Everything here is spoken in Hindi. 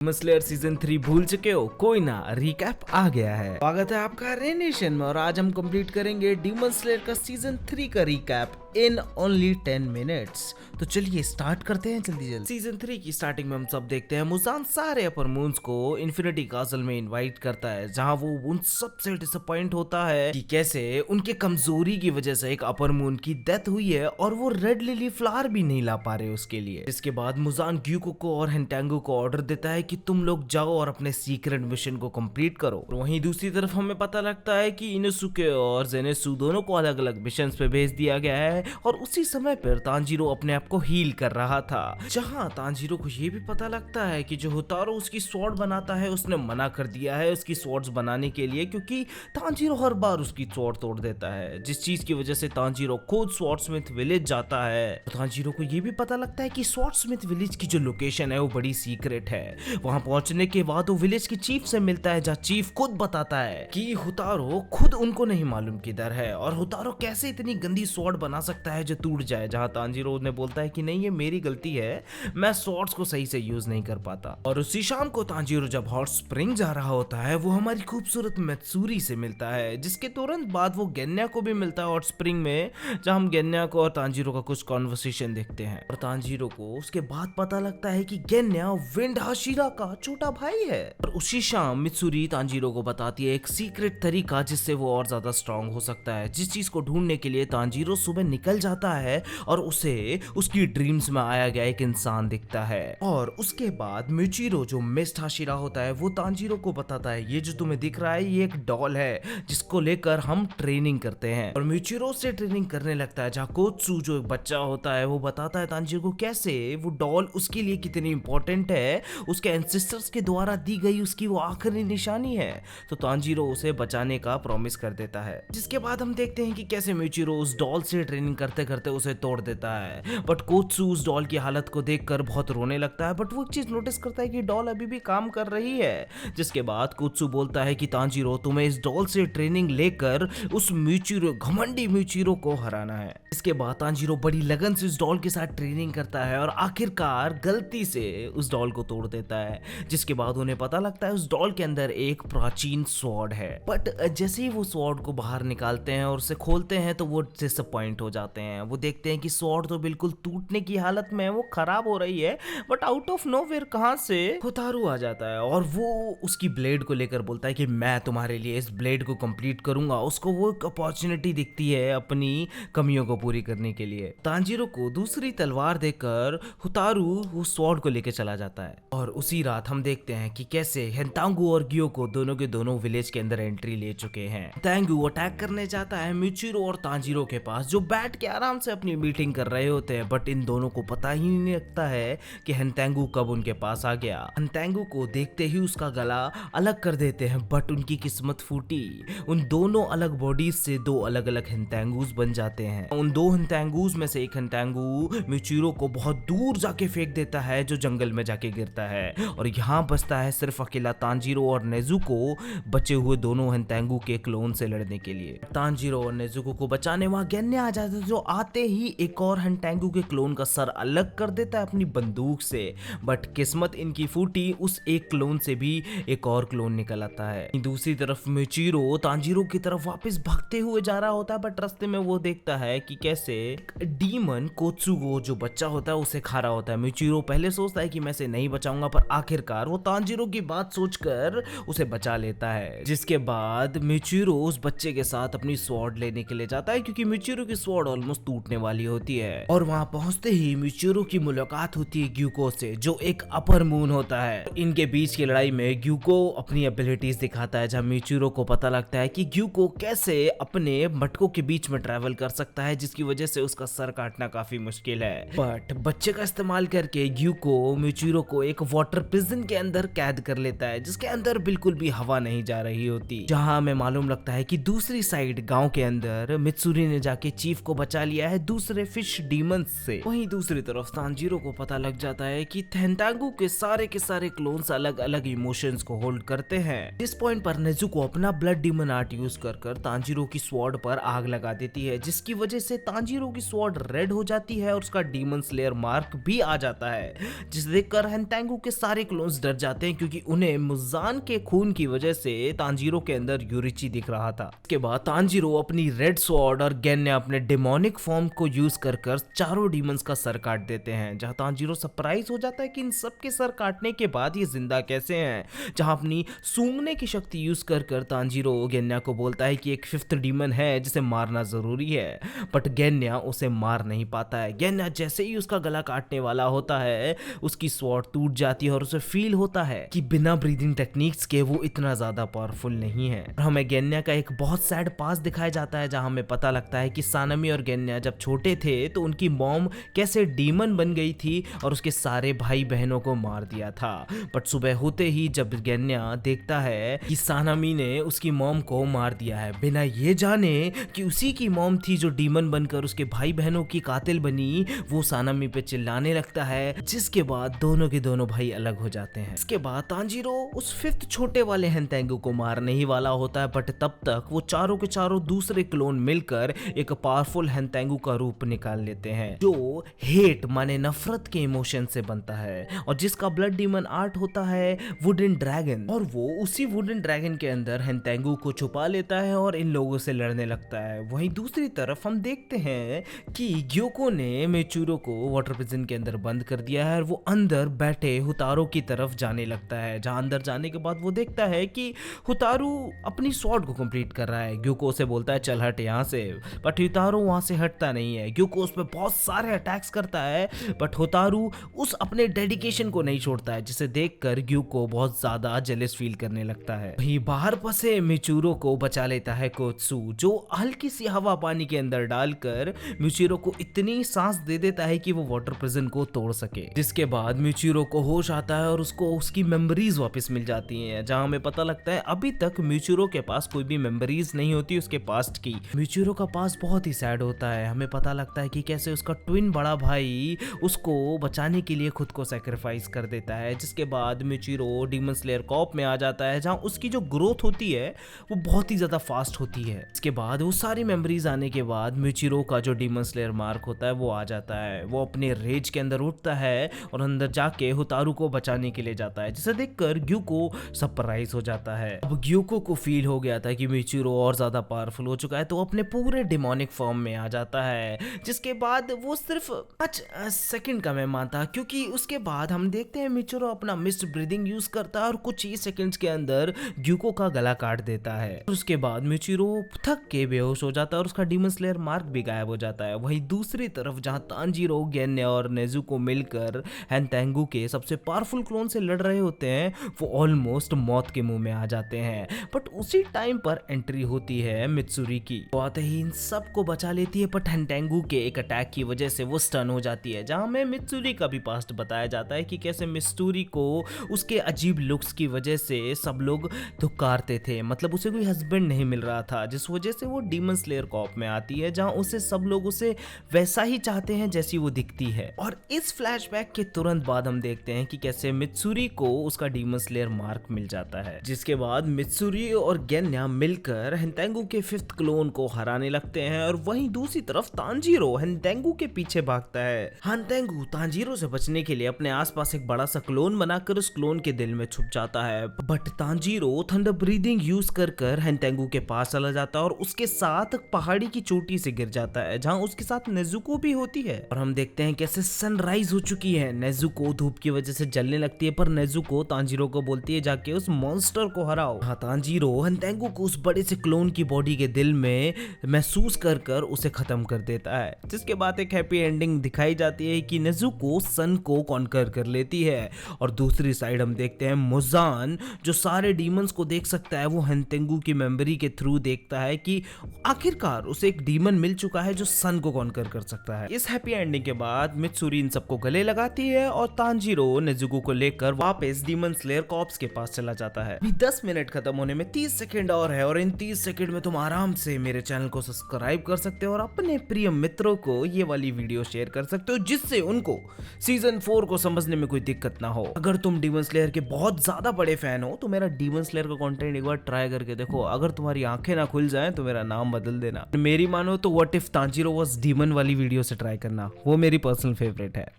डेमन स्लेयर सीजन 3 भूल चुके हो? कोई ना, रिकैप आ गया है। स्वागत है आपका रेनेशन में और आज हम कंप्लीट करेंगे डेमन स्लेयर का सीजन 3 का रिकैप इन ओनली 10 मिनट्स। तो चलिए स्टार्ट करते हैं जल्दी जल्दी। सीजन 3 की स्टार्टिंग में हम सब देखते हैं मुजान सारे अपर मून्स को इन्फिनिटी कासल में इनवाइट करता है, जहां वो उन सबसे डिसअपॉइंट होता है कि कैसे उनके कमजोरी की वजह से एक अपर मून की डेथ हुई है और वो रेड लिली फ्लावर भी नहीं ला पा रहे उसके लिए। इसके बाद मुजान ग्यूको को और हेंटेंगू को ऑर्डर देता है कि तुम लोग जाओ और अपने सीक्रेट मिशन को कंप्लीट करो। वहीं दूसरी तरफ हमें पता लगता है कि इनोसुके और जेनेसु दोनों को अलग अलग मिशन पे भेज दिया गया है और उसी समय पर तांजीरो अपने आप को हील कर रहा था, जहां तांजीरो को ये भी पता लगता है कि जो होतारो उसकी स्वॉर्ड बनाता है उसने मना कर दिया है उसकी स्वॉर्ड्स बनाने के लिए, क्योंकि तांजीरो हर बार उसकी स्वॉर्ड तोड़ देता है, जिस चीज की वजह से तांजीरो खुद स्वॉर्डस्मिथ विलेज जाता है। तांजीरो को ये भी पता लगता है कि स्वॉर्डस्मिथ विलेज की जो लोकेशन है वो बड़ी सीक्रेट है। वहां पहुंचने के बाद वो विलेज के चीफ से मिलता है, जहां चीफ खुद बताता है कि होतारो खुद उनको नहीं मालूम किधर है और होतारो कैसे इतनी गंदी स्वॉर्ड बना सकता है जो टूट जाए। जहां तांजीरो ने बोलता है कि नहीं ये मेरी गलती है, मैं स्वॉर्ड्स को सही से यूज नहीं कर पाता। और उसी शाम को तांजीरो जब हॉट स्प्रिंग जा रहा होता है वो हमारी खूबसूरत मेत्सुरी से मिलता है, जिसके तुरंत बाद वो गेन्या को भी मिलता है हॉट स्प्रिंग में, जहां हम गेन्या को और तांजीरो का कुछ कॉन्वर्सेशन देखते हैं और तांजीरो को उसके बाद पता लगता है कि गेन्या विंड हाशिरा का छोटा भाई है। और उसी शाम मित्सुरी तांजीरो को बताती है एक सीक्रेट तरीका जिससे वो और ज्यादा स्ट्रांग हो सकता है, जिस चीज को ढूंढने के लिए तांजीरो सुबह निकल जाता है और उसे उसकी ड्रीम्स में आया गया एक इंसान दिखता है। और उसके बाद मिचिरो जो मिस्ट हाशिरा होता है वो तांजीरो को बताता है ये जो तुम्हें दिख रहा है ये एक डॉल है जिसको लेकर हम ट्रेनिंग करते हैं। और मिचिरो से ट्रेनिंग करने लगता है, जहाँ कोत्सु जो एक बच्चा होता है वो बताता है तांजीरो को कैसे वो डॉल उसके लिए कितनी इंपॉर्टेंट है, उसके एंसेस्टर्स के द्वारा दी गई उसकी वो आखिरी निशानी है। तो तांजीरो उसे बचाने का प्रॉमिस कर देता है, जिसके बाद हम देखते हैं कि कैसे मिचिरो उस डॉल से ट्रेनिंग करते करते उसे तोड़ देता है। बट कोत्सु उस डॉल की हालत को देखकर बहुत रोने लगता है, बट वो एक चीज नोटिस करता है कि डॉल अभी भी काम कर रही है। जिसके बाद कोत्सु बोलता है कि तांजीरो तुम्हें इस डॉल से ट्रेनिंग लेकर उस मिचिरो घमंडी मिचिरो को हराना है। इसके बाद तांजीरो बड़ी लगन से उस डॉल के साथ ट्रेनिंग करता है और आखिरकार गलती से उस डॉल को तोड़ देता है। जिसके बाद उन्हें पता लगता है उस डॉल के अंदर एक प्राचीन स्वॉर्ड है, बट जैसे ही वो स्वॉर्ड को बाहर निकालते हैं और उसे खोलते हैं तो वो डिसअपॉइंट हो जाते हैं। वो देखते हैं कि स्वॉर्ड तो बिल्कुल टूटने की हालत में है, वो खराब हो रही है, बट आउट ऑफ नोवेयर कहां से होतारो आ जाता है और वो उसकी ब्लेड को लेकर बोलता है कि मैं तुम्हारे लिए इस ब्लेड को कंप्लीट करूंगा। उसको वो एक अपॉर्चुनिटी दिखती है अपनी कमियों को पूरी करने के लिए। तांजीरो को दूसरी तलवार देकर होतारो वो स्वॉर्ड को लेकर चला जाता है। और उसी रात हम देखते हैं कि कैसे हेंटांगू और ग्योको दोनों के दोनों विलेज के अंदर एंट्री ले चुके हैं। हेंटांगू अटैक करने जाता है मिचिरो और तांजीरो के पास, जो बैठ के आराम से अपनी मीटिंग कर रहे होते हैं, बट इन दोनों को पता ही नहीं लगता है कि हेंटांगू कब उनके पास आ गया। हेंटांगू को देखते ही उसका गला अलग कर देते हैं, बट उनकी किस्मत फूटी। उन दोनों अलग बॉडीज से दो अलग अलग हेंटांगूज बन जाते हैं। उन दो हेंटांगूज में से एक हेंटांगू मिचिरो को बहुत दूर जाके फेंक देता है, जो जंगल में जाके गिरता है और यहाँ बचता है सिर्फ अकेला तांजीरो और नेजुको बचे हुए दोनों हेंटांगू के क्लोन से लड़ने के लिए। तांजीरो और नेजुको को बचाने वहां गेन्या आ जाता है, जो आते ही एक और हेंटांगू के क्लोन का सर अलग कर देता है अपनी बंदूक से, बट किस्मत इनकी फूटी, उस एक क्लोन से भी एक और क्लोन निकल आता है। दूसरी तरफ मिचिरो तांजीरो की तरफ वापस भागते हुए जा रहा होता है, बट रास्ते में वो देखता है कि कैसे डीमन कोत्सुगो जो बच्चा होता है उसे खा रहा होता है। मिचिरो पहले सोचता है कि मैं इसे नहीं बचाऊंगा, पर आखिरकार वो तांजीरो की बात सोचकर उसे बचा लेता है। जिसके बाद मिचिरो उस बच्चे के साथ अपनी स्वॉर्ड लेने के लिए जाता है, क्योंकि मिचिरो की स्वॉर्ड ऑलमोस्ट टूटने वाली होती है। और वहां पहुंचते ही मिचिरो की मुलाकात होती है ग्यूको से, जो एक अपर मून होता है। इनके बीच की लड़ाई में ग्यूको अपनी एबिलिटीज दिखाता है, जहां मिचिरो को पता लगता है कि ग्यूको कैसे अपने मटकों के बीच में ट्रैवल कर सकता है, जिसकी वजह से उसका सर काटना काफी मुश्किल है। बट बच्चे का इस्तेमाल करके ग्यूको मिचिरो को एक वाटर प्रिजन के अंदर कैद कर लेता है, जिसके अंदर बिल्कुल भी हवा नहीं जा रही होती। जहां हमें मालूम लगता है कि दूसरी साइड गांव के अंदर मित्सुरी ने जाके चीफ को बचा लिया है दूसरे फिश डीमंस से। वहीं दूसरी तरफ तांजीरो को पता लग जाता है कि हेंटांगू के सारे क्लोन्स अलग अलग इमोशंस को होल्ड करते हैं। इस पॉइंट पर नेजुको अपना ब्लड डीमन आर्ट यूज कर तांजीरो की स्वॉर्ड पर आग लगा देती है, जिसकी वजह से तांजीरो की स्वॉर्ड रेड हो जाती है और उसका डीमन स्लेयर मार्क भी आ जाता है, जिसे देखकर हेंटांगू के सारे क्लोन्स डर जाते हैं क्योंकि उन्हें मुजान के खून की वजह से तांजीरो के अंदर यूरिची दिख रहा था। इसके बाद तांजीरो अपनी रेड स्वॉर्ड और गेन्या अपने डेमोनिक फॉर्म को यूज कर चारों डीमंस का सर काट देते हैं, जहां तांजीरो सरप्राइज हो जाता है कि इन सब के सर काटने के बाद ये जिंदा कैसे हैं। जहां अपनी सूंघने की शक्ति यूज कर तांजीरो गेन्या को बोलता है कि एक फिफ्थ डीमन है जिसे मारना जरूरी है, बट गेन्या उसे मार नहीं पाता है। गेन्या जैसे ही उसका गला काटने वाला होता है उसकी स्वॉर्ड टूट जाती है और उसे फील होता है कि बिना ब्रीदिंग टेक्निक्स के वो इतना ज्यादा पावरफुल नहीं है। और हमें गेन्या का एक बहुत सैड पास दिखाया जाता है जहां हमें पता लगता है कि सानमी और गेन्या जब छोटे थे तो उनकी मॉम कैसे डीमन बन गई थी और उसके सारे भाई बहनों को मार दिया था। बट सुबह होते ही जब गेन्या देखता है कि सानमी ने उसकी मॉम को मार दिया है, बिना ये जाने कि उसी की मॉम थी जो डीमन बनकर उसके भाई बहनों की कातिल बनी, वो सानमी पे चिल्लाने लगता है, जिसके बाद दोनों के दोनों भाई अलग हो जाते हैं। इसके बाद तांजीरो उस फिफ्थ छोटे वाले हेंतेंगु को मारने ही वाला होता है, बट तब तक वो चारों के चारों दूसरे क्लोन मिलकर एक पावरफुल हेंतेंगु का रूप निकाल लेते हैं जो हेट माने नफरत के इमोशन से बनता है और जिसका ब्लड डीमन आर्ट होता है वुडन ड्रैगन, और वो उसी वुडन ड्रैगन के अंदर हेंतेंगु को छुपा लेता है और इन लोगों से लड़ने लगता है। वहीं दूसरी तरफ हम देखते हैं कि ग्योको ने मेचूरो को वाटर प्रिजन के अंदर बंद कर दिया है और वो अंदर बैठे हुतारो की तरफ जाने लगता है, जहां अंदर जाने के बाद वो देखता है कि हुतारू अपनी स्वॉर्ड को कंप्लीट कर रहा है। ग्योको उसे बोलता है चल हट यहाँ से, बट हुतारू वहां से हटता नहीं है। ग्योको उस पर बहुत सारे अटैक्स करता है बट हुतारू उस अपने डेडिकेशन को नहीं छोड़ता है, जिसे देखकर ग्योको बहुत ज्यादा जेलस फील करने लगता है। वहीं बाहर फंसे मिचूरो को बचा लेता है कोत्सु, जो हल्की सी हवा पानी के अंदर डालकर मिचूरो को इतनी सांस दे देता है कि वो वाटर प्रिजन को तोड़ सके। जिसके बाद मिचूरो को होश आता है और उसको उसकी मेमोरीज वापस मिल जाती हैं, जहां हमें पता लगता है अभी तक मिचूरो के पास कोई भी मेमोरीज नहीं होती उसके पास्ट की। मिचूरो का पास्ट बहुत ही सैड होता है। हमें पता लगता है कि कैसे उसका ट्विन बड़ा भाई उसको बचाने के लिए खुद को सैक्रिफाइस कर देता है। जिसके बाद मिचूरो डीमन स्लेयर कॉर्प में आ जाता है, जहां उसकी जो ग्रोथ होती है वो बहुत ही ज्यादा फास्ट होती है। इसके बाद वो सारी मेमोरीज आने के बाद मिचूरो का जो डीमन स्लेयर मार्क होता है वो आ जाता है। वो अपने रेज के अंदर उठता है और अंदर जाके हुतारू को बचाने के लिए जाता है, जिसे देखकर ग्यूको सरप्राइज हो जाता है। अब ग्यूको को फील हो गया था कि मिचूरो और ज्यादा पावरफुल हो चुका है, तो अपने पूरे डिमोनिक फॉर्म में आ जाता है। जिसके बाद वो सिर्फ 5 सेकंड का मैं मानता, क्योंकि उसके बाद हम देखते हैं मिचूरो अपना मिस्ट ब्रीदिंग यूज करता है और कुछ ही सेकंड्स के अंदर ग्यूको का गला काट देता है। उसके बाद मिचूरो थक के बेहोश हो जाता है और उसका डीमन स्लेयर मार्क भी गायब हो जाता है। वहीं दूसरी तरफ जहां तांजीरो, गेन्या और नेजुको मिलकर हेंतेंगु के सबसे पावरफुल क्लोन से लड़ रहे होते हैं, वो ऑलमोस्ट मौत के मुंह में आ जाते हैं। बट उसी टाइम पर एंट्री होती है मित्सुरी की। वो आते ही इन सब को बचा लेती है, बट हेंतेंगु के एक अटैक की वजह से वो स्टन हो जाती है। जहां हमें मित्सुरी का भी पास्ट बताया जाता है कि कैसे मित्सुरी को उसके अजीब लुक्स की वजह से सब लोग धुकारते थे, मतलब उसे कोई हस्बैंड नहीं मिल रहा था, जिस वजह से वो डीमन स्लेयर कॉर्प में आती है, जहां उसे सब लोग उसे वैसा ही चाहते हैं जैसी वो दिखती है। और इस फ्लैशबैक के तुरंत बाद हम देखते हैं कि कैसे मित्सुरी को उसका डीमन स्लेयर मार्क मिल जाता है। जिसके बाद मित्सुरी और गेन्या मिलकर हेंतेंगु के फिफ्थ क्लोन को हराने लगते हैं और वहीं दूसरी तरफ तांजीरो हेंतेंगु के पीछे भागता है। हेंतेंगु तांजीरो से बचने के लिए अपने आसपास एक बड़ा सा क्लोन बनाकर उस क्लोन के दिल में छुप जाता है, but Tanjiro thunder breathing use कर हेंतेंगु के पास चला जाता है और उसके साथ पहाड़ी की चोटी से गिर जाता है, जहां उसके साथ नेजुको भी होती है। और हम देखते हैं कैसे सनराइज हो चुकी है। नेजुको धूप की वजह से जलने लगती है, पर नेजुको तांजीरो को बोलती है जाके उस मॉन्स्टर को हराओ। हाँ, तांजीरो हेंतेंगु को उस बड़े से क्लोन की बॉडी के दिल में महसूस कर उसे खत्म कर देता है। जिसके बाद एक हैप्पी एंडिंग दिखाई जाती है कि नेजुको सन को कॉन्कर कर लेती है। और दूसरी साइड हम देखते हैं मुजान, जो सारे डीमंस को देख सकता है, वो हेंतेंगु की मेमोरी के थ्रू देखता है कि आखिरकार उसे एक डीमन मिल चुका है जो सन को कॉन्कर कर सकता है। इस हैप्पी एंडिंग के बाद मित्सुरी इन सबको गले लगाती है और तांजीरो नेजुको को लेकर वापस डीमन स्लेयर कॉर्प्स के पास चला जाता है। अभी 10 मिनट खत्म होने में 30 सेकंड और है, और इन 30 सेकंड में तुम आराम से मेरे चैनल को सब्सक्राइब कर सकते हो और अपने प्रिय मित्रों को ये वाली वीडियो शेयर कर सकते हो, जिससे उनको सीजन 4 को समझने में कोई दिक्कत ना हो। अगर तुम डीमन स्लेयर के बहुत ज्यादा बड़े फैन हो तो मेरा डीमन स्लेयर का कंटेंट एक बार ट्राई करके देखो। अगर तुम्हारी आंखें ना खुल जाएं तो मेरा नाम बदल देना। मेरी मानो तो what if Tanjiro was demon वाली वीडियो से ट्राई करना, वो मेरी पर्सनल फेवरेट है।